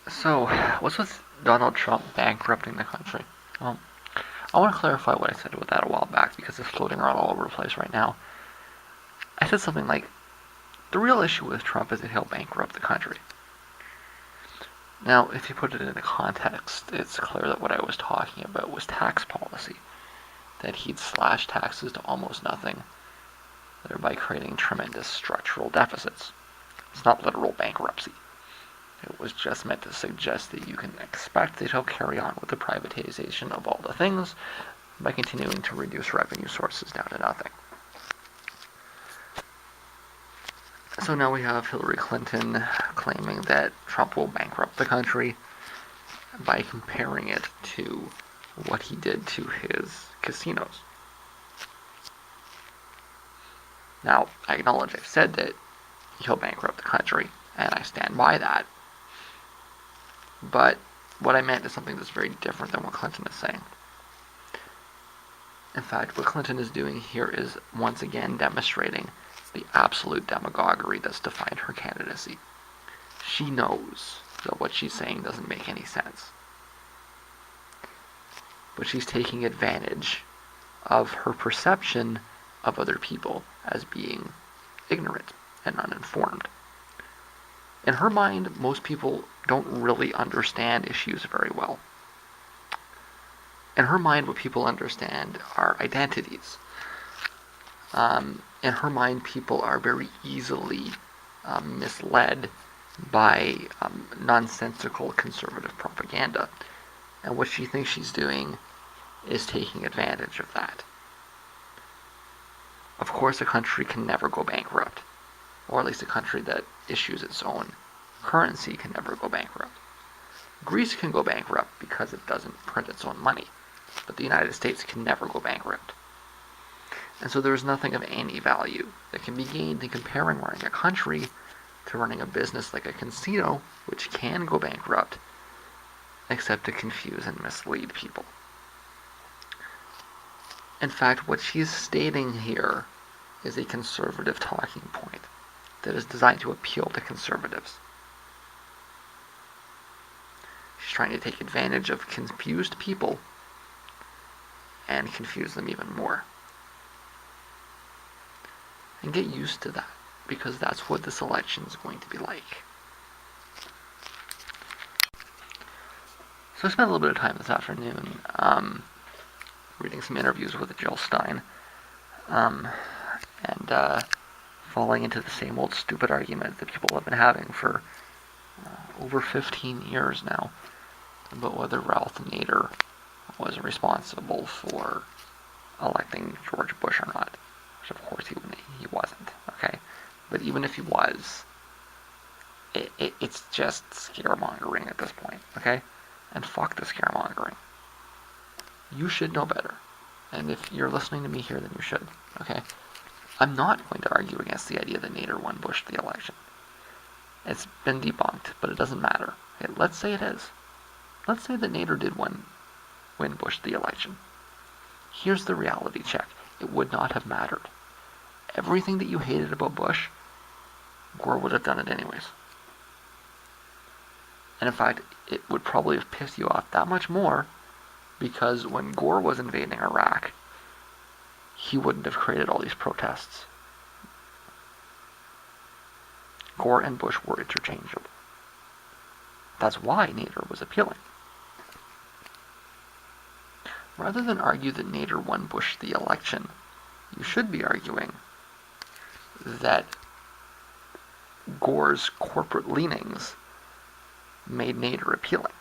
So, what's with Donald Trump bankrupting the country? Well, I want to clarify what I said with that a while back because it's floating around all over the place right now. I said something like, the real issue with Trump is that he'll bankrupt the country. Now, if you put it into context, it's clear that what I was talking about was tax policy, that he'd slash taxes to almost nothing, thereby creating tremendous structural deficits. It's not literal bankruptcy. It was just meant to suggest that you can expect that he'll carry on with the privatization of all the things by continuing to reduce revenue sources down to nothing. So now we have Hillary Clinton claiming that Trump will bankrupt the country by comparing it to what he did to his casinos. Now, I acknowledge I've said that he'll bankrupt the country, and I stand by that. But what I meant is something that's very different than what Clinton is saying. In fact, what Clinton is doing here is once again demonstrating the absolute demagoguery that's defined her candidacy. She knows that what she's saying doesn't make any sense. But she's taking advantage of her perception of other people as being ignorant and uninformed. In her mind, most people don't really understand issues very well. In her mind, what people understand are identities. In her mind, people are very easily misled by nonsensical conservative propaganda. And what she thinks she's doing is taking advantage of that. Of course, a country can never go bankrupt, or at least a country that issues its own currency can never go bankrupt. Greece can go bankrupt because it doesn't print its own money, but the United States can never go bankrupt. And so there is nothing of any value that can be gained in comparing running a country to running a business like a casino, which can go bankrupt, except to confuse and mislead people. In fact, what she's stating here is a conservative talking point that is designed to appeal to conservatives. She's trying to take advantage of confused people and confuse them even more. And get used to that, because that's what this election is going to be like. So I spent a little bit of time this afternoon reading some interviews with Jill Stein, and falling into the same old stupid argument that people have been having for over 15 years now about whether Ralph Nader was responsible for electing George Bush or not. Which of course he wasn't, okay? But even if he was, it's just scaremongering at this point, okay? And fuck the scaremongering. You should know better. And if you're listening to me here, then you should, okay? I'm not going to argue against the idea that Nader won Bush the election. It's been debunked, but it doesn't matter. Okay, let's say it is. Let's say that Nader did win Bush the election. Here's the reality check. It would not have mattered. Everything that you hated about Bush, Gore would have done it anyways. And in fact, it would probably have pissed you off that much more because when Gore was invading Iraq, he wouldn't have created all these protests. Gore and Bush were interchangeable. That's why Nader was appealing. Rather than argue that Nader won Bush the election, you should be arguing that Gore's corporate leanings made Nader appealing.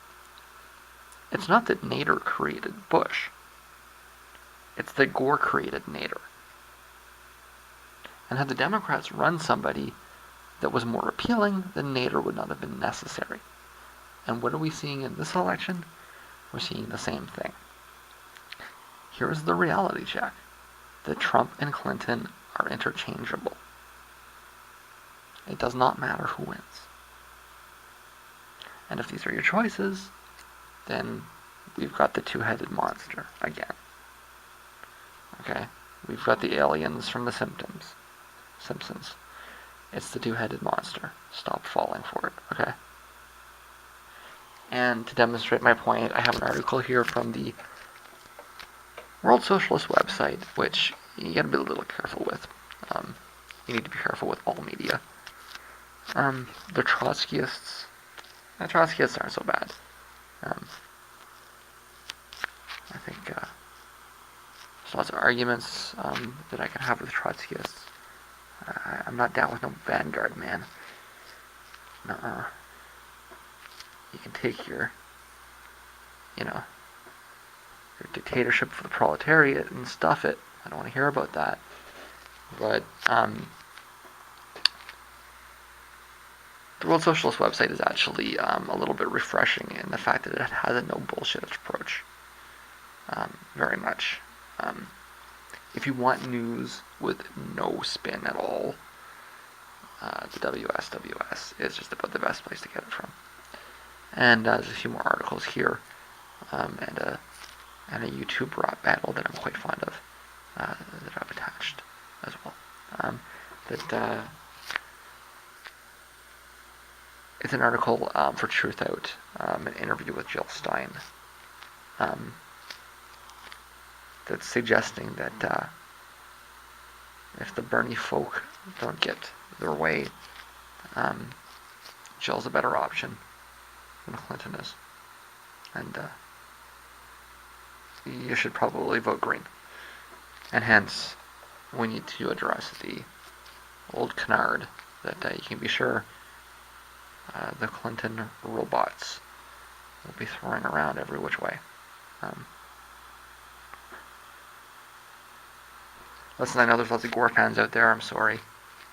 It's not that Nader created Bush. It's that Gore created Nader. And had the Democrats run somebody that was more appealing, then Nader would not have been necessary. And what are we seeing in this election? We're seeing the same thing. Here's the reality check. That Trump and Clinton are interchangeable. It does not matter who wins. And if these are your choices, then we've got the two-headed monster again. Okay? We've got the aliens from The Simpsons. It's the two-headed monster. Stop falling for it, okay? And to demonstrate my point, I have an article here from the World Socialist website, which you gotta be a little careful with. You need to be careful with all media. The Trotskyists aren't so bad. I think there's lots of arguments that I can have with Trotskyists. I'm not down with no vanguard, man. Nuh-uh. You can take your dictatorship for the proletariat and stuff it. I don't want to hear about that. But the World Socialist website is actually a little bit refreshing in the fact that it has a no bullshit approach. Very much. If you want news with no spin at all, the WSWS is just about the best place to get it from. And there's a few more articles here, and a YouTube rap battle that I'm quite fond of, that I've attached as well. It's an article for Truthout, an interview with Jill Stein, that's suggesting that if the Bernie folk don't get their way, Jill's a better option than Clinton is. And you should probably vote Green. And hence, we need to address the old canard that you can be sure the Clinton robots will be throwing around every which way. Listen, I know there's lots of Gore fans out there. I'm sorry.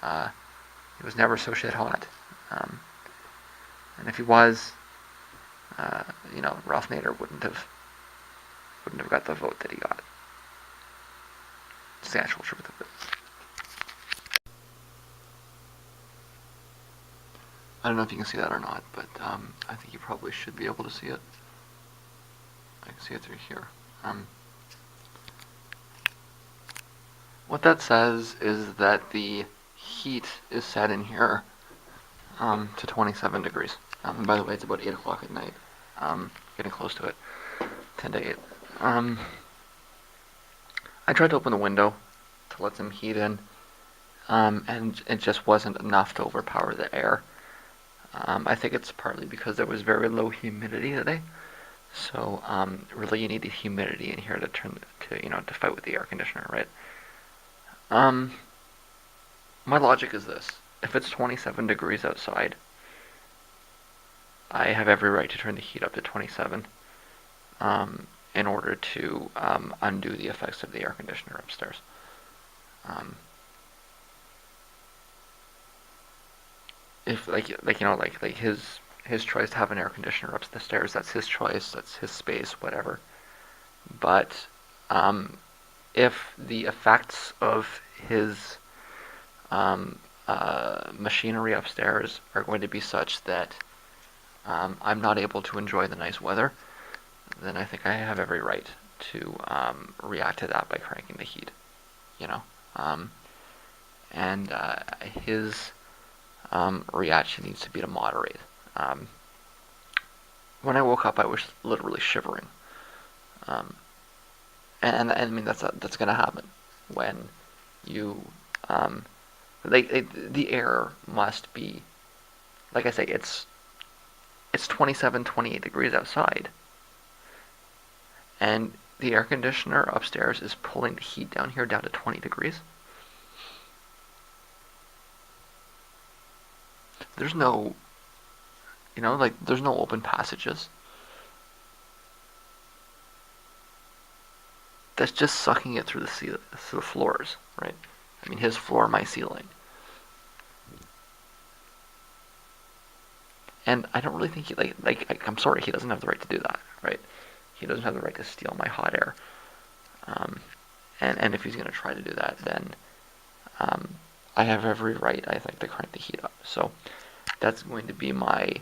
He was never so shit hot. And if he was, Ralph Nader wouldn't have got the vote that he got. It's the actual truth of it. I don't know if you can see that or not, but I think you probably should be able to see it. I can see it through here. What that says is that the heat is set in here to 27 degrees. And by the way, it's about 8 o'clock at night. Getting close to it. 10 to 8. I tried to open the window to let some heat in, and it just wasn't enough to overpower the air. I think it's partly because there was very low humidity today. So really, you need the humidity in here to to fight with the air conditioner, right? My logic is this: if it's 27 degrees outside, I have every right to turn the heat up to 27, in order to undo the effects of the air conditioner upstairs. If his choice to have an air conditioner upstairs, that's his choice, that's his space, whatever. But if the effects of his machinery upstairs are going to be such that I'm not able to enjoy the nice weather, then I think I have every right to react to that by cranking the heat, and his reaction needs to be to moderate. When I woke up, I was literally shivering, and I mean that's going to happen when you the air must be, like I say, it's 27, 28 degrees outside, and the air conditioner upstairs is pulling the heat down here down to 20 degrees. There's no, there's no open passages. That's just sucking it through the floors, right? I mean, his floor, my ceiling. And I don't really think I'm sorry, he doesn't have the right to do that, right? He doesn't have the right to steal my hot air. And if he's going to try to do that, then I have every right, I think, to crank the heat up. So that's going to be my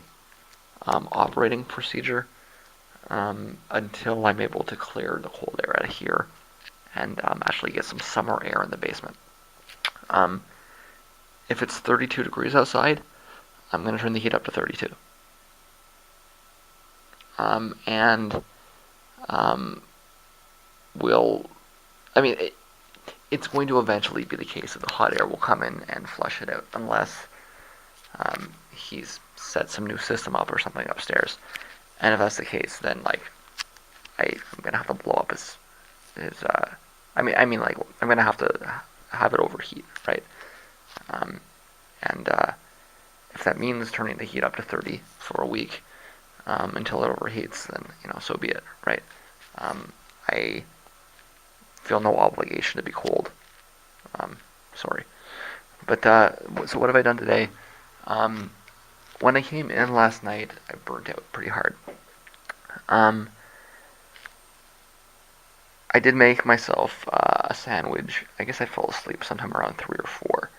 operating procedure until I'm able to clear the cold air out of here and actually get some summer air in the basement. If it's 32 degrees outside, I'm going to turn the heat up to 32. and um, will, I mean, it's going to eventually be the case that the hot air will come in and flush it out, unless he's set some new system up or something upstairs. And if that's the case, then like I'm gonna have to blow up his like I'm gonna have to have it overheat, right? Um, and if that means turning the heat up to 30 for a week until it overheats, then so be it, right? I feel no obligation to be cold. Sorry, but so what have I done today? When I came in last night, I burnt out pretty hard. I did make myself a sandwich. I guess I fell asleep sometime around 3 or 4.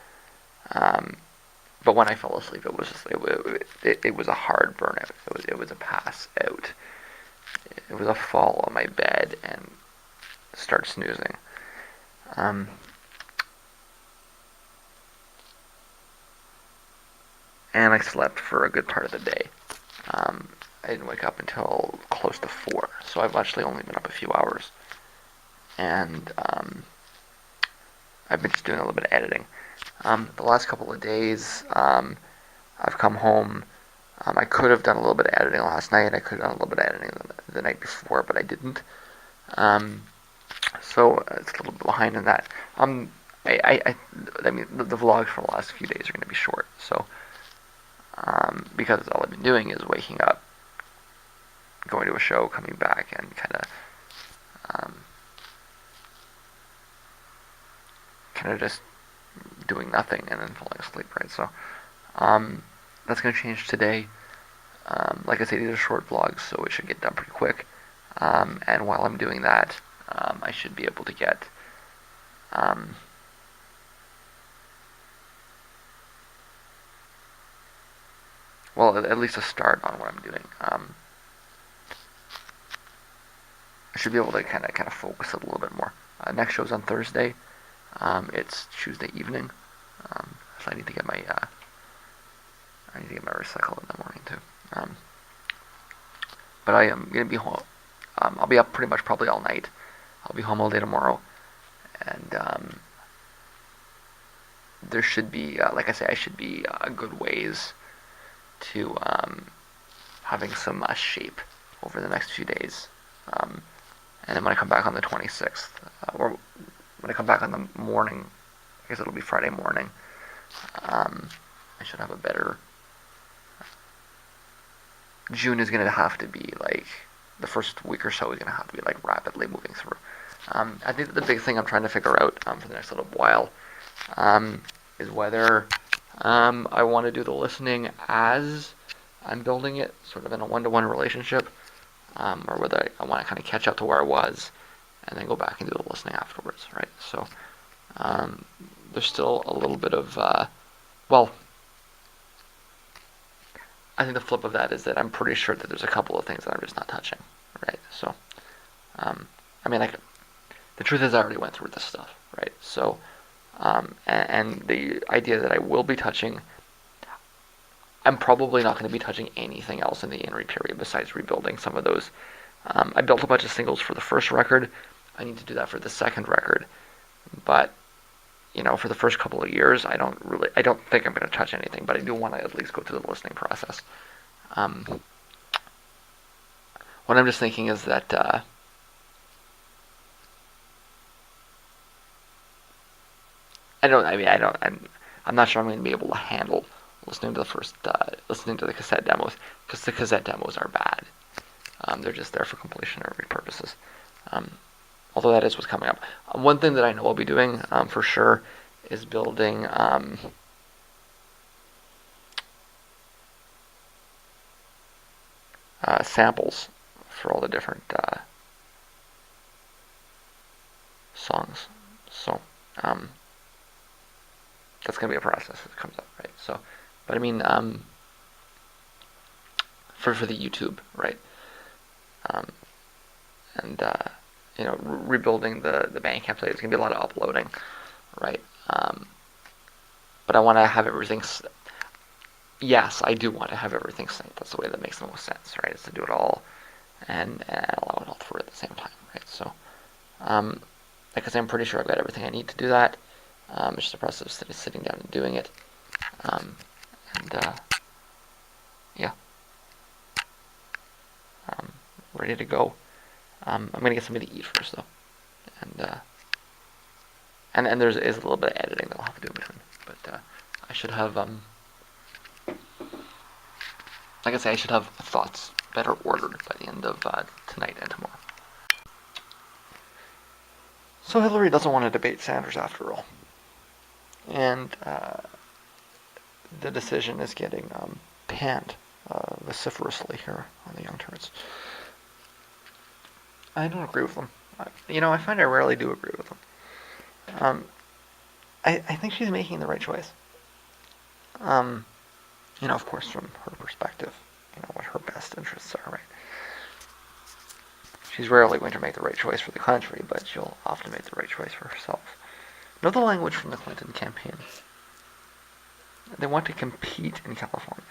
But when I fell asleep, it was just, it was a hard burnout. It was a pass out. It was a fall on my bed and start snoozing. And I slept for a good part of the day. I didn't wake up until close to 4, so I've actually only been up a few hours. And I've been just doing a little bit of editing. The last couple of days, I've come home. I could have done a little bit of editing last night. I could have done a little bit of editing the night before, but I didn't. So it's a little bit behind in that. I mean, the vlogs for the last few days are going to be short. So because all I've been doing is waking up, going to a show, coming back, and kind of just doing nothing and then falling asleep, right? So that's going to change today. Like I said, these are short vlogs, so it should get done pretty quick. And while I'm doing that, I should be able to get well, at least a start on what I'm doing. I should be able to kind of focus a little bit more. Next show's on Thursday. It's Tuesday evening, so I need to get my recycle in the morning too. But I am gonna be home. I'll be up pretty much probably all night. I'll be home all day tomorrow, and there should be, like I say, I should be a good ways to having some shape over the next few days. And then when I come back on the 26th, or when I come back on the morning, I guess it'll be Friday morning, I should have a better. June is going to have to be like, the first week or so is going to have to be like rapidly moving through. I think that the big thing I'm trying to figure out for the next little while is whether I want to do the listening as I'm building it, sort of in a one-to-one relationship, or whether I want to kind of catch up to where I was and then go back and do the listening afterwards, right? So there's still a little bit of, well, I think the flip of that is that I'm pretty sure that there's a couple of things that I'm just not touching, right? So, I mean, the truth is I already went through this stuff, right? So, and the idea that I will be touching, I'm probably not going to be touching anything else in the in-read period besides rebuilding some of those. I built a bunch of singles for the first record. I need to do that for the second record, but for the first couple of years, I don't think I'm going to touch anything, but I do want to at least go through the listening process. What I'm just thinking is that I'm not sure I'm going to be able to handle listening to the cassette demos, because the cassette demos are bad. They're just there for completionary purposes. Although that is what's coming up. One thing that I know I'll be doing for sure is building samples for all the different songs. So that's going to be a process that comes up, right? So, but I mean, for the YouTube, right? And rebuilding the Bandcamp site. It's going to be a lot of uploading, right? But I want to have everything. Yes, I do want to have everything synced. That's the way that makes the most sense, right? Is to do it all and allow it all through at the same time, right? So, because I'm pretty sure I've got everything I need to do that. It's just a process of sitting down and doing it. And yeah, ready to go. I'm gonna get something to eat first though, and there is a little bit of editing that I'll have to do in between. But I should have like I say, I should have thoughts better ordered by the end of tonight and tomorrow. So Hillary doesn't want to debate Sanders after all, and the decision is getting panned vociferously here on the Young Turks. I don't agree with them. I find I rarely do agree with them. I think she's making the right choice. Of course, from her perspective, what her best interests are, right? She's rarely going to make the right choice for the country, but she'll often make the right choice for herself. Know the language from the Clinton campaign. They want to compete in California.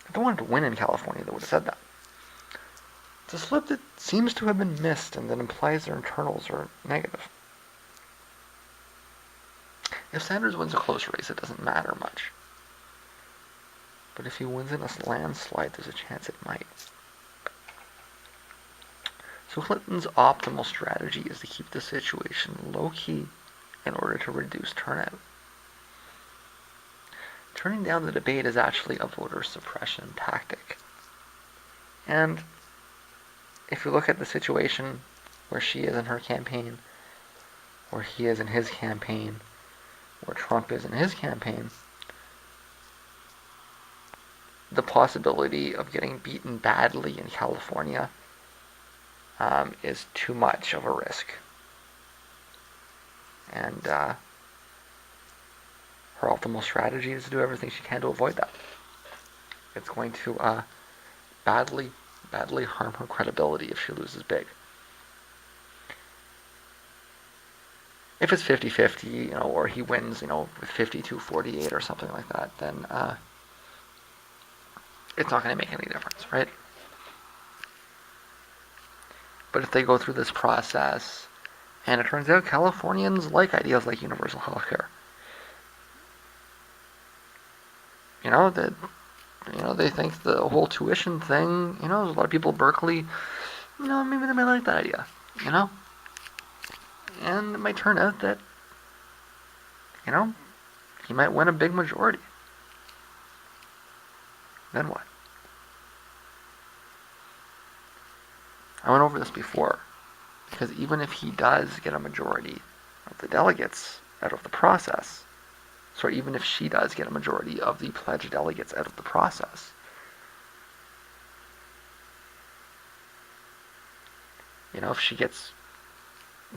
If they wanted to win in California, they would have said that. It's a slip that seems to have been missed and that implies their internals are negative. If Sanders wins a close race, it doesn't matter much. But if he wins in a landslide, there's a chance it might. So Clinton's optimal strategy is to keep the situation low-key in order to reduce turnout. Turning down the debate is actually a voter suppression tactic. And if you look at the situation where she is in her campaign, where he is in his campaign, where Trump is in his campaign, the possibility of getting beaten badly in California is too much of a risk. And her optimal strategy is to do everything she can to avoid that. It's going to badly harm her credibility if she loses big. If it's 50-50, or he wins, with 52-48 or something like that, then it's not going to make any difference, right? But if they go through this process, and it turns out Californians like ideas like universal health care, they think the whole tuition thing, there's a lot of people at Berkeley, maybe they might like that idea, and it might turn out that, he might win a big majority. Then what? I went over this before, because even if he does get a majority of the delegates out of the process, even if she does get a majority of the pledged delegates out of the process, if she gets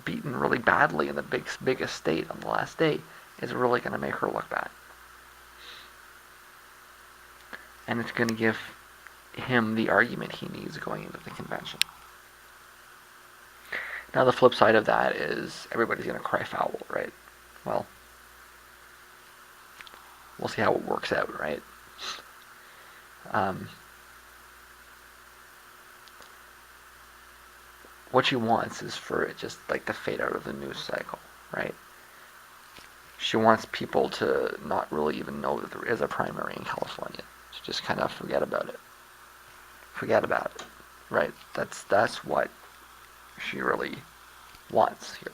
beaten really badly in the biggest state on the last day, it's really going to make her look bad. And it's going to give him the argument he needs going into the convention. Now the flip side of that is everybody's going to cry foul, right? Well, we'll see how it works out, right? What she wants is for it just to fade out of the news cycle, right? She wants people to not really even know that there is a primary in California. To just kind of forget about it. Right? That's what she really wants here.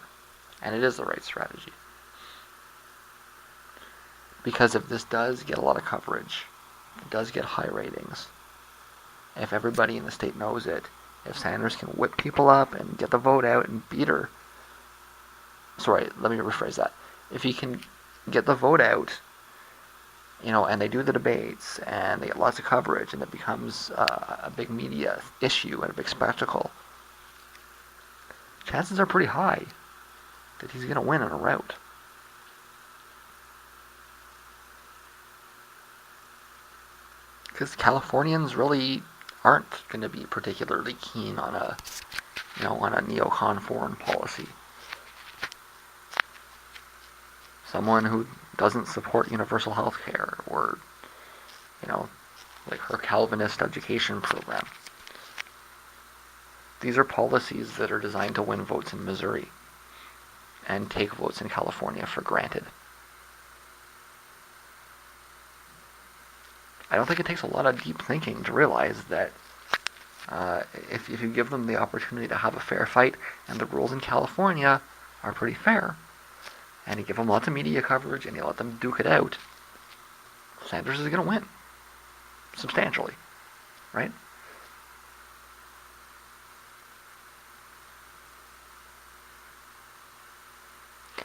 And it is the right strategy. Because if this does get a lot of coverage, it does get high ratings, if everybody in the state knows it, if Sanders can whip people up and get the vote out and beat her, sorry, let me rephrase that. If he can get the vote out, and they do the debates and they get lots of coverage and it becomes a big media issue and a big spectacle, chances are pretty high that he's going to win in a rout. Because Californians really aren't going to be particularly keen on a neocon foreign policy. Someone who doesn't support universal health care or, her Calvinist education program. These are policies that are designed to win votes in Missouri and take votes in California for granted. I don't think it takes a lot of deep thinking to realize that if you give them the opportunity to have a fair fight, and the rules in California are pretty fair, and you give them lots of media coverage and you let them duke it out, Sanders is going to win substantially, right?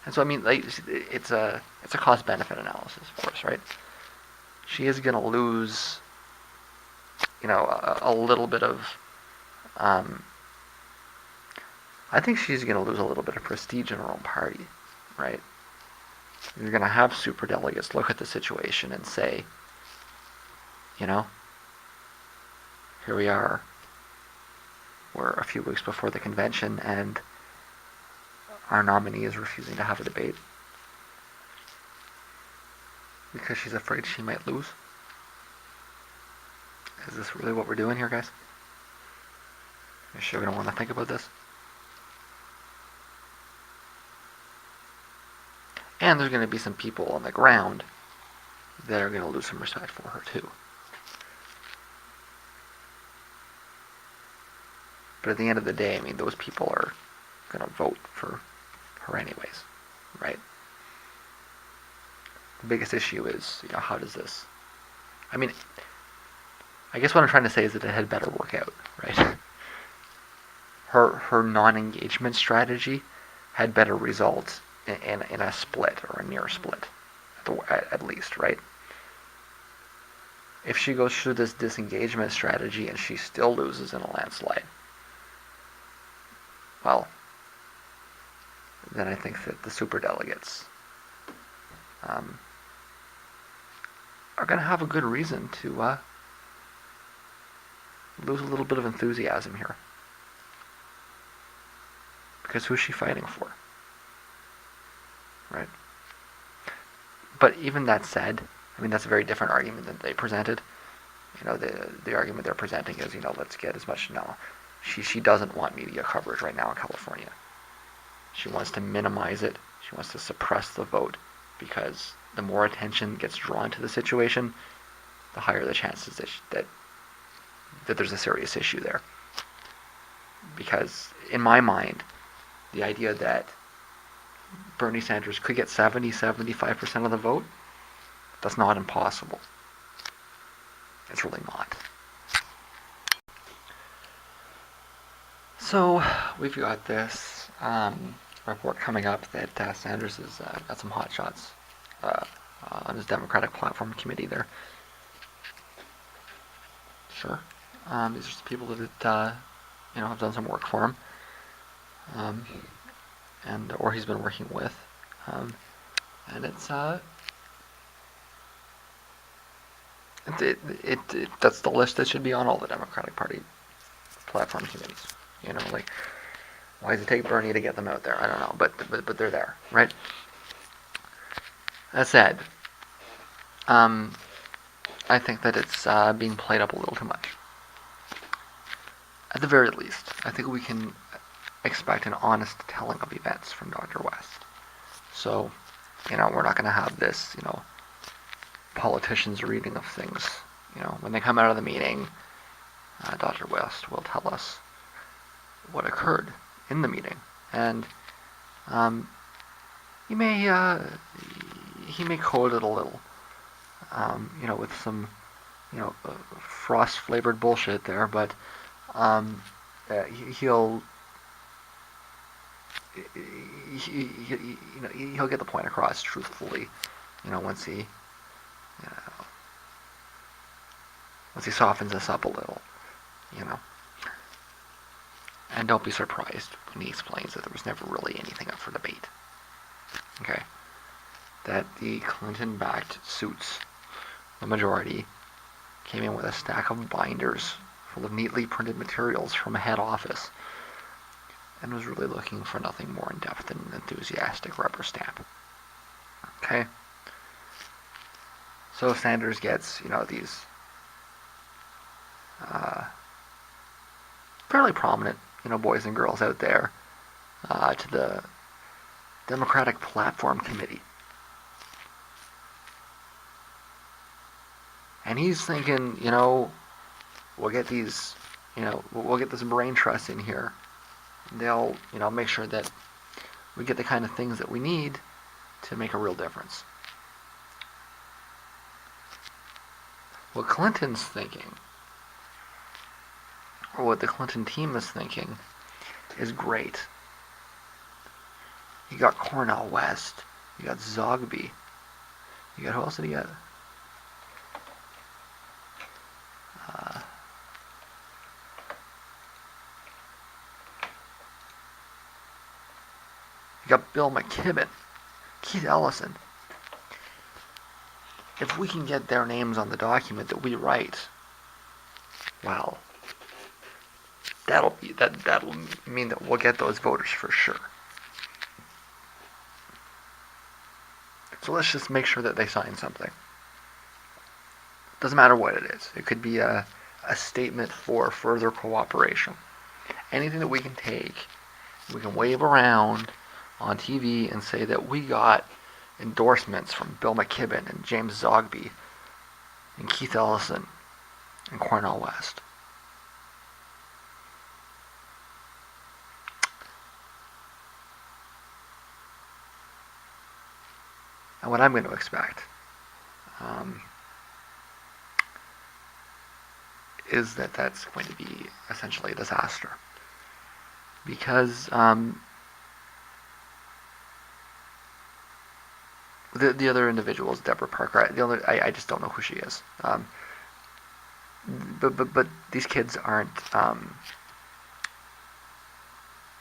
And so, I mean, like, it's a cost-benefit analysis for us, right? She is going to lose, a little bit of. I think she's going to lose a little bit of prestige in her own party, right? You're going to have superdelegates look at the situation and say, here we are. We're a few weeks before the convention, and our nominee is refusing to have a debate because she's afraid she might lose. Is this really what we're doing here, guys? You sure we don't want to think about this? And there's going to be some people on the ground that are going to lose some respect for her too. But at the end of the day, I mean, those people are going to vote for her anyways, right? The biggest issue is, how does this... I mean, I guess what I'm trying to say is that it had better work out, right? Her non-engagement strategy had better results in a split or a near split, at least, right? If she goes through this disengagement strategy and she still loses in a landslide, well, then I think that the superdelegates are going to have a good reason to lose a little bit of enthusiasm here. Because who's she fighting for? Right? But even that said, I mean, that's a very different argument than they presented. The argument they're presenting is, let's get as much... No. She doesn't want media coverage right now in California. She wants to minimize it. She wants to suppress the vote, because the more attention gets drawn to the situation, the higher the chances that there's a serious issue there. Because in my mind, the idea that Bernie Sanders could get 70-75% of the vote, that's not impossible. It's really not. So we've got this report coming up that Sanders has got some hot shots on his Democratic Platform Committee there. Sure. These are just people that have done some work for him, or he's been working with, and it's that's the list that should be on all the Democratic Party platform committees. Why does it take Bernie to get them out there? I don't know, but they're there, right? That said, I think that it's being played up a little too much. At the very least, I think we can expect an honest telling of events from Dr. West. So, we're not going to have this, politicians' reading of things. When they come out of the meeting, Dr. West will tell us what occurred in the meeting, and he may code it a little, with some, frost-flavored bullshit there, but he'll get the point across truthfully, once he softens us up a little, And don't be surprised when he explains that there was never really anything up for debate. Okay? That the Clinton-backed suits, the majority, came in with a stack of binders full of neatly printed materials from a head office, and was really looking for nothing more in-depth than an enthusiastic rubber stamp. Okay? So Sanders gets, these fairly prominent, boys and girls out there, to the Democratic Platform Committee. And he's thinking, we'll get these, we'll get this brain trust in here. They'll, make sure that we get the kind of things that we need to make a real difference. What Clinton's thinking, or what the Clinton team is thinking, is great. You got Cornel West, you got Zogby, you got, who else did he get? You got Bill McKibben, Keith Ellison. If we can get their names on the document that we write, well, that'll mean that we'll get those voters for sure. So let's just make sure that they sign something. Doesn't matter what it is. It could be a statement for further cooperation. Anything that we can take, we can wave around on TV and say that we got endorsements from Bill McKibben and James Zogby and Keith Ellison and Cornel West. And what I'm going to expect is that that's going to be essentially a disaster. Because the other individual is Deborah Parker. I just don't know who she is. But these kids aren't going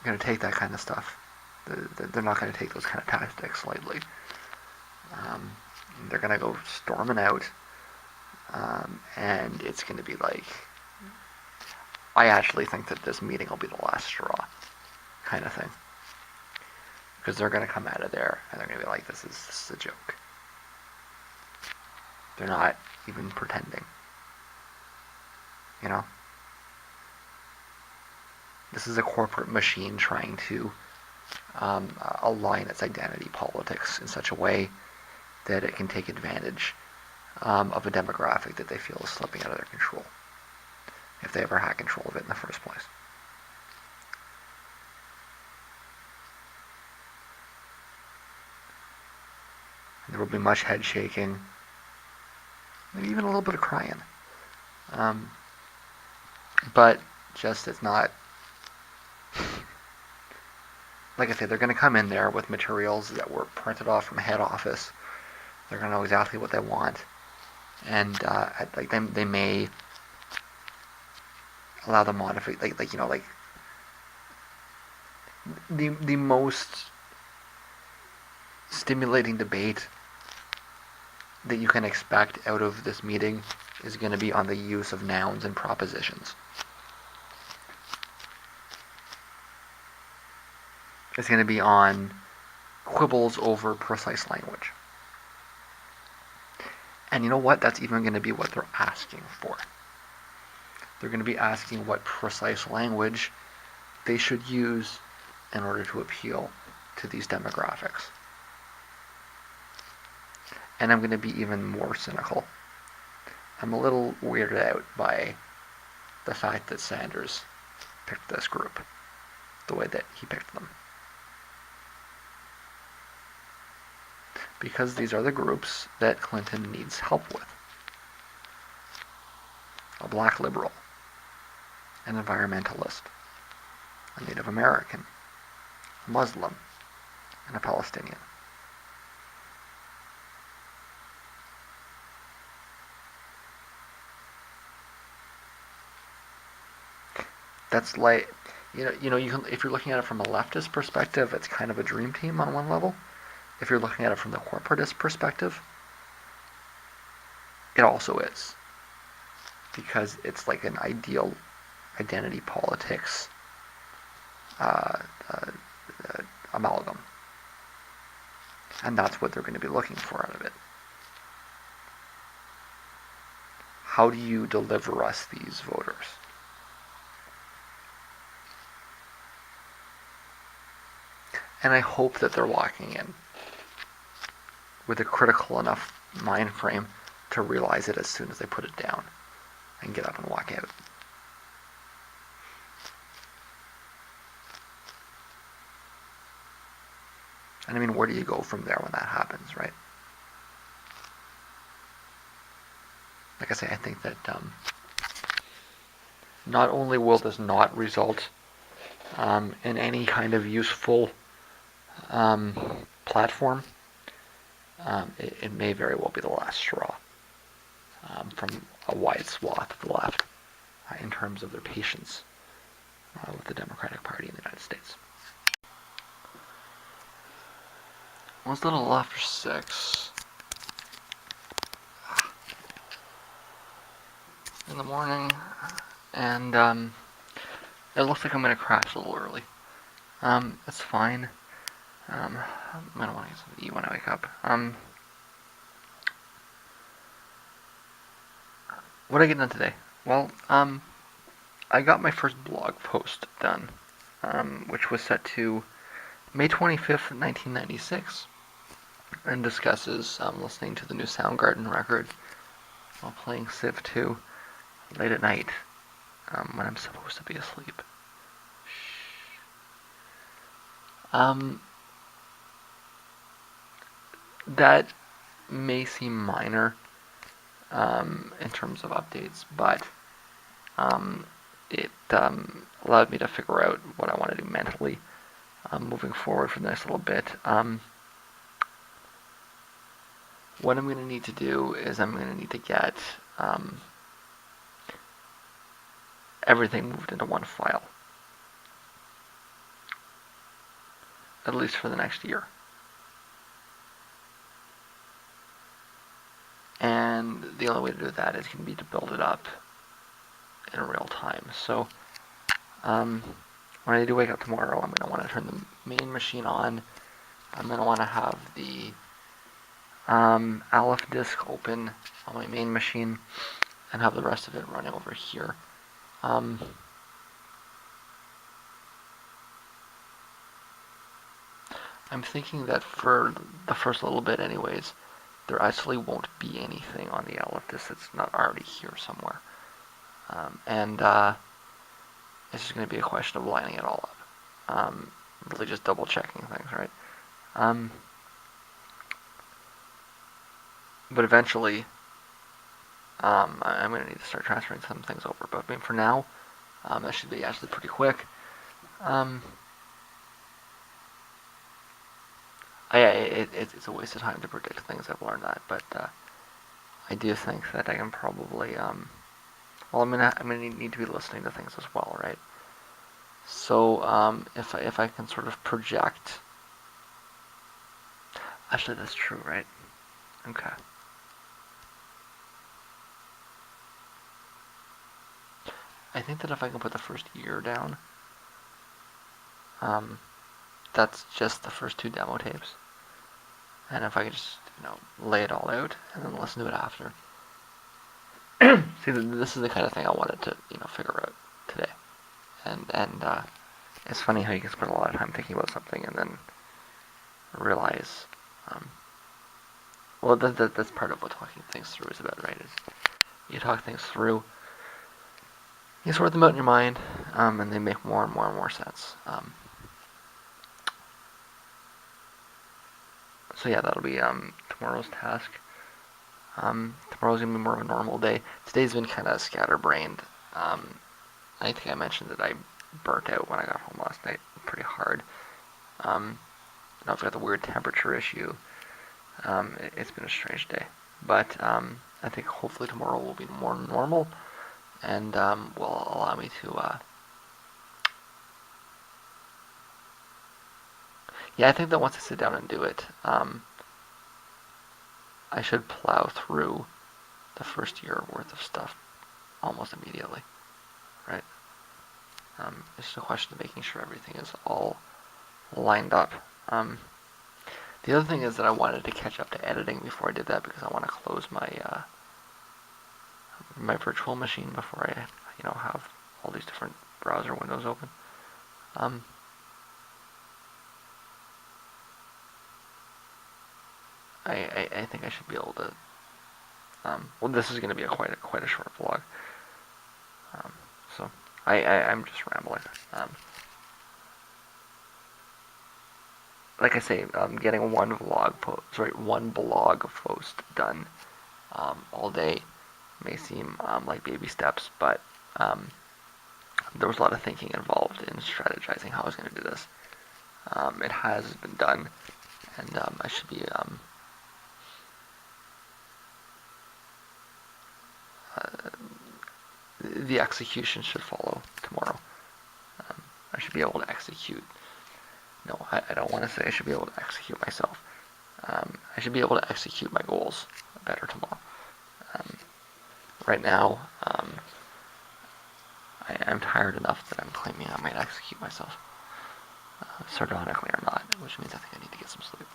to take that kind of stuff. They're not going to take those kind of tactics lightly. They're going to go storming out, and it's going to be like, I actually think that this meeting will be the last straw kind of thing. Because they're going to come out of there and they're going to be like, this is a joke. They're not even pretending. This is a corporate machine trying to align its identity politics in such a way that it can take advantage of a demographic that they feel is slipping out of their control, if they ever had control of it in the first place. There will be much head shaking, maybe even a little bit of crying. But just it's not, like I said, they're going to come in there with materials that were printed off from head office. They're going to know exactly what they want, and they may allow the the most stimulating debate that you can expect out of this meeting is going to be on the use of nouns and propositions. It's going to be on quibbles over precise language. And you know what? That's even going to be what they're asking for. They're going to be asking what precise language they should use in order to appeal to these demographics. And I'm going to be even more cynical. I'm a little weirded out by the fact that Sanders picked this group the way that he picked them. Because these are the groups that Clinton needs help with. A black liberal, an environmentalist, a Native American, a Muslim, and a Palestinian. That's like, you can, if you're looking at it from a leftist perspective, it's kind of a dream team on one level. If you're looking at it from the corporatist perspective, it also is. Because it's like an ideal identity politics amalgam. And that's what they're going to be looking for out of it. How do you deliver us these voters? And I hope that they're walking in with a critical enough mind frame to realize it as soon as they put it down and get up and walk out. And I mean, where do you go from there when that happens, right? Like I say, I think that not only will this not result in any kind of useful platform, it may very well be the last straw from a wide swath of the left in terms of their patience with the Democratic Party in the United States. Well, it's a little after 6 in the morning, and it looks like I'm going to crash a little early. It's fine. I don't want to get something to eat when I wake up. What did I get done today? Well, I got my first blog post done, which was set to May 25th, 1996, and discusses listening to the new Soundgarden record while playing Civ 2 late at night when I'm supposed to be asleep. That may seem minor in terms of updates, but it allowed me to figure out what I want to do mentally moving forward for the next little bit. What I'm going to need to do is I'm going to need to get everything moved into one file, at least for the next year. And the only way to do that is going to be to build it up in real time. So when I do wake up tomorrow, I'm going to want to turn the main machine on. I'm going to want to have the Aleph disk open on my main machine and have the rest of it running over here. I'm thinking that for the first little bit anyways, there actually won't be anything on the Aleph disk that's not already here somewhere. And it's just going to be a question of lining it all up. Really just double checking things, right? But eventually, I'm going to need to start transferring some things over. But I mean, for now, that should be actually pretty quick. It's a waste of time to predict things. I've learned that, but I do think that I can probably. Well, I'm gonna need to be listening to things as well, right? So if I can sort of project. Actually, that's true, right? Okay. I think that if I can put the first year down, that's just the first 2 demo tapes. And if I could just, lay it all out and then listen to it after. See, this is the kind of thing I wanted to, figure out today. And it's funny how you can spend a lot of time thinking about something and then realize, well, that's part of what talking things through is about, right? Is you talk things through, you sort them out in your mind, and they make more and more and more sense. So yeah, that'll be tomorrow's task. Tomorrow's gonna be more of a normal day. Today's been kind of scatterbrained. I think I mentioned that I burnt out when I got home last night pretty hard. Now I've got the weird temperature issue. It's been a strange day, but I think hopefully tomorrow will be more normal, and will allow me to. Yeah, I think that once I sit down and do it, I should plow through the first year worth of stuff almost immediately, right? It's just a question of making sure everything is all lined up. The other thing is that I wanted to catch up to editing before I did that because I want to close my my virtual machine before I have all these different browser windows open. I think I should be able to. Well, this is going to be quite a short vlog. So I'm just rambling. Like I say, getting one blog post done all day may seem like baby steps, but there was a lot of thinking involved in strategizing how I was going to do this. It has been done, and I should be the execution should follow tomorrow. I should be able to execute. No, I don't want to say I should be able to execute myself. I should be able to execute my goals better tomorrow. Right now, I'm tired enough that I'm claiming I might execute myself, sardonically or not, which means I think I need to get some sleep.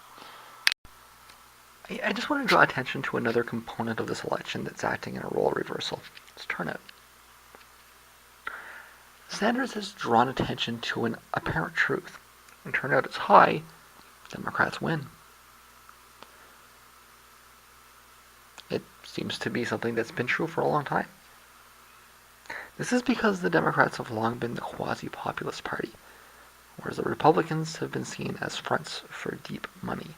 I just want to draw attention to another component of this election that's acting in a role reversal. It's turnout. Sanders has drawn attention to an apparent truth. When turnout is high, Democrats win. It seems to be something that's been true for a long time. This is because the Democrats have long been the quasi-populist party, whereas the Republicans have been seen as fronts for deep money.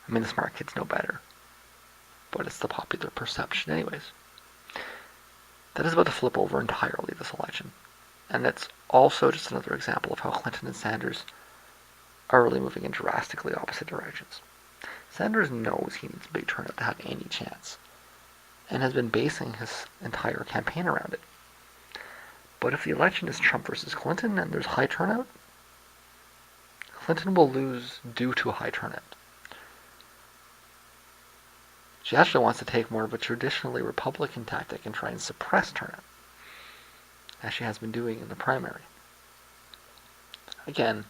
I mean, the smart kids know better, but it's the popular perception anyways. That is about to flip over entirely this election, and it's also just another example of how Clinton and Sanders are really moving in drastically opposite directions. Sanders knows he needs a big turnout to have any chance, and has been basing his entire campaign around it. But if the election is Trump versus Clinton and there's high turnout, Clinton will lose due to a high turnout. She actually wants to take more of a traditionally Republican tactic and try and suppress turnout, as she has been doing in the primary. Again,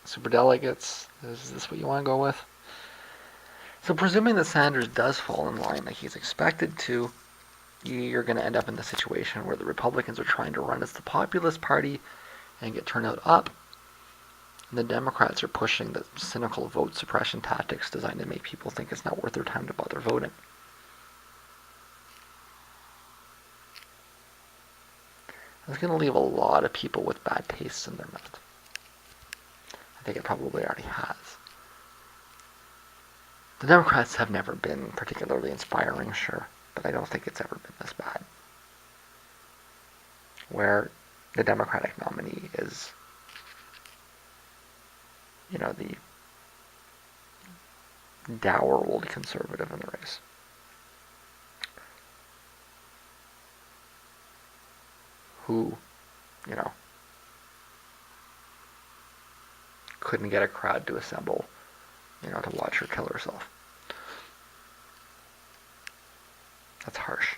superdelegates, is this what you want to go with? So presuming that Sanders does fall in line like he's expected to, you're going to end up in the situation where the Republicans are trying to run as the populist party and get turnout up, and the Democrats are pushing the cynical vote suppression tactics designed to make people think it's not worth their time to bother voting. That's going to leave a lot of people with bad tastes in their mouth. I think it probably already has. The Democrats have never been particularly inspiring, sure, but I don't think it's ever been this bad. Where the Democratic nominee is, the dour old conservative in the race. Who, couldn't get a crowd to assemble, to watch her kill herself. That's harsh.